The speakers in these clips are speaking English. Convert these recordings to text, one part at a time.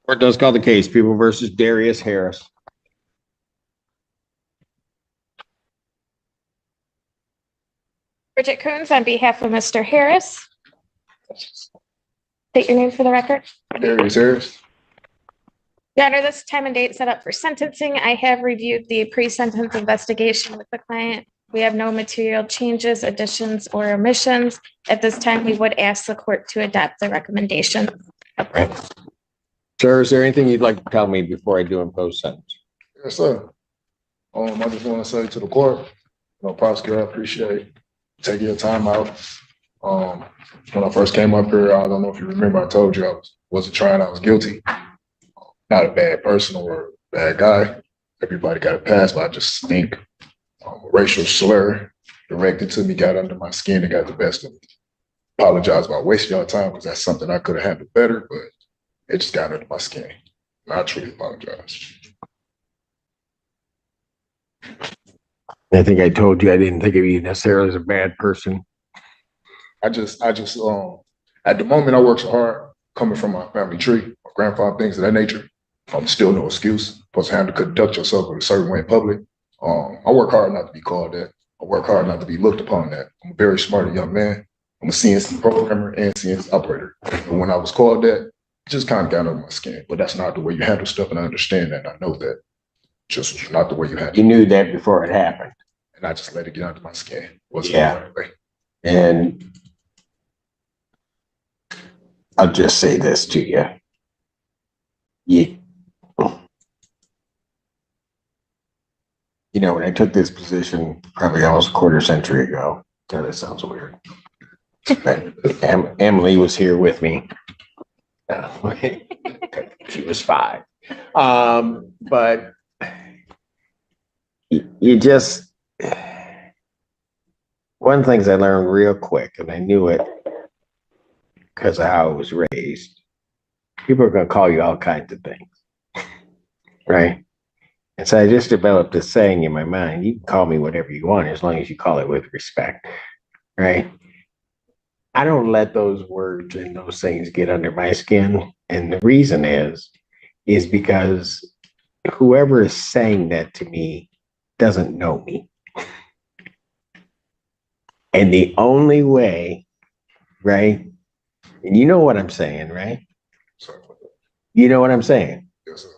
Court does call the case, People versus Darius Harris. Bridget Coons on behalf of Mr. Harris. State your name for the record. Darius Harris. Your Honor, this time and date set up for sentencing. I have reviewed the pre-sentence investigation with the client. We have no material changes, additions, or omissions. At this time, we would ask the court to adopt the recommendation. Sir, is there anything you'd like to tell me before I do impose sentence? Yes, sir. I just want to say to the court, prosecutor, I appreciate taking your time out. When I first came up here, I don't know if you remember, I told you I wasn't trying, I was guilty. Not a bad person or a bad guy. Everybody got a pass, but I just think a racial slur directed to me got under my skin and got the best of me. Apologize about wasting your time because that's something I could have handled better, but it just got under my skin. I truly apologize. I think I told you I didn't think of you necessarily as a bad person. I just at the moment I work so hard coming from my family tree, my grandfather, things of that nature. Still no excuse. Supposed to have to conduct yourself in a certain way in public. I work hard not to be called that. I work hard not to be looked upon that. I'm a very smart young man. I'm a CNC programmer and CNC operator. But when I was called that, it just kind of got under my skin. But that's not the way you handle stuff, and I understand that. And I know that. Just not the way you handle it. You knew that before it happened. And I just let it get under my skin. Wasn't Yeah. the right way. And I'll just say this to you. You know, when I took this position probably almost a quarter century ago, God, that sounds weird. Emily was here with me. She was 5. But you just, one of the things I learned real quick, and I knew it because of how I was raised, people are going to call you all kinds of things, right? And so I just developed this saying in my mind: you can call me whatever you want as long as you call it with respect, right? I don't let those words and those things get under my skin. And the reason is because whoever is saying that to me doesn't know me. And the only way, right? And you know what I'm saying, right? Sorry. You know what I'm saying? Yes, sir.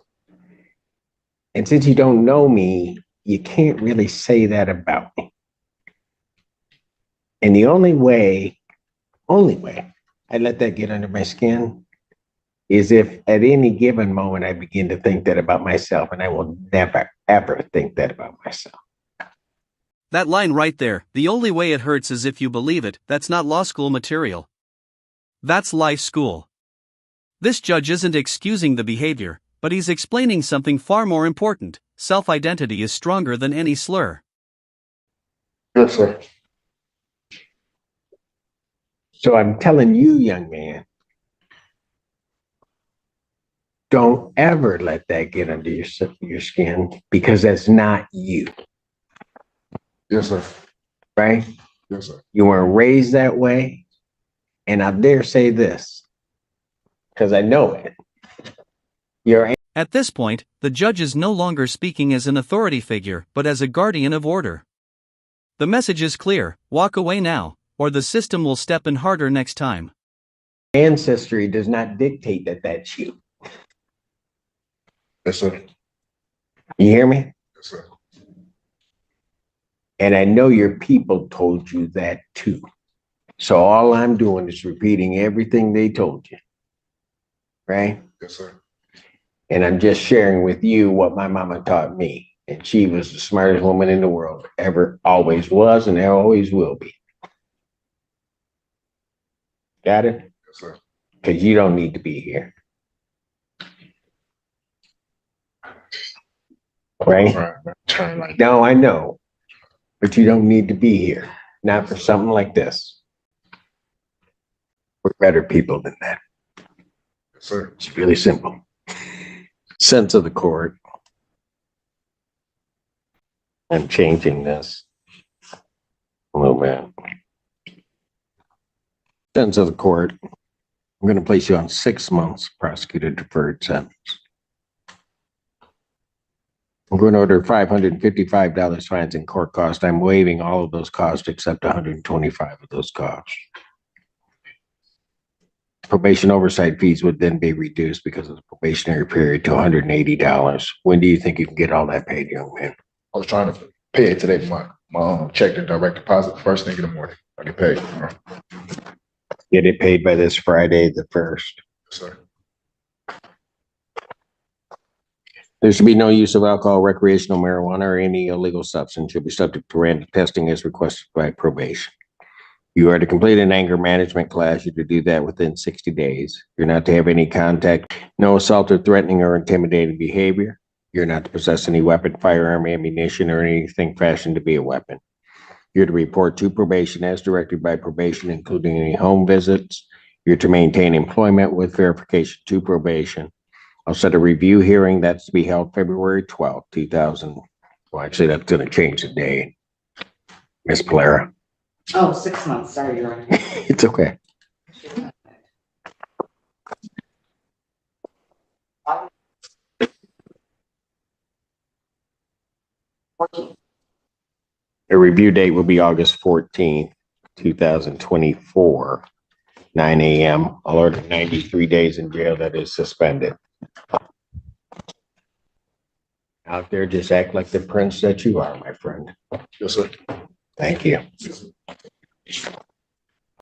And since you don't know me, you can't really say that about me. And the only way I let that get under my skin is if at any given moment I begin to think that about myself, and I will never, ever think that about myself. That line right there, the only way it hurts is if you believe it, that's not law school material. That's life school. This judge isn't excusing the behavior, but he's explaining something far more important. Self-identity is stronger than any slur. Yes, sir. So I'm telling you, young man, don't ever let that get under your skin, because that's not you. Yes, sir. Right? Yes, sir. You weren't raised that way. And I dare say this, because I know it. At this point, the judge is no longer speaking as an authority figure, but as a guardian of order. The message is clear: walk away now, or the system will step in harder next time. Ancestry does not dictate that that's you. Yes, sir. You hear me? Yes, sir. And I know your people told you that too. So all I'm doing is repeating everything they told you. Right? Yes, sir. And I'm just sharing with you what my mama taught me. And she was the smartest woman in the world, ever, always was, and there always will be. Got it? Yes, sir. Because you don't need to be here. Right? No, I know. But you don't need to be here. Not for something like this. We're better people than that. Yes, sir. It's really simple. Sense of the court. I'm changing this a little bit. Sense of the court. I'm going to place you on 6 months prosecutor deferred sentence. I'm going to order $555 fines and court costs. I'm waiving all of those costs except 125 of those costs. Probation oversight fees would then be reduced because of the probationary period to $180. When do you think you can get all that paid, young man? I was trying to pay it today. My check and direct deposit first thing in the morning. I get paid. Get it paid by this Friday, the 1st. Sir. There should be no use of alcohol, recreational marijuana, or any illegal substance. Should be subject to random testing as requested by probation. You are to complete an anger management class. You're to do that within 60 days. You're not to have any contact, no assault or threatening or intimidating behavior. You're not to possess any weapon, firearm, ammunition, or anything fashioned to be a weapon. You're to report to probation as directed by probation, including any home visits. You're to maintain employment with verification to probation. I'll set a review hearing that's to be held February 12th, 2000. Well, actually, that's going to change the date. Miss Clara. Oh, 6 months. Sorry, Your Honor. It's okay. The review date will be August 14th, 2024, 9 a.m. I'll order 93 days in jail that is suspended. Out there, just act like the prince that you are, my friend. Yes, sir. Thank you.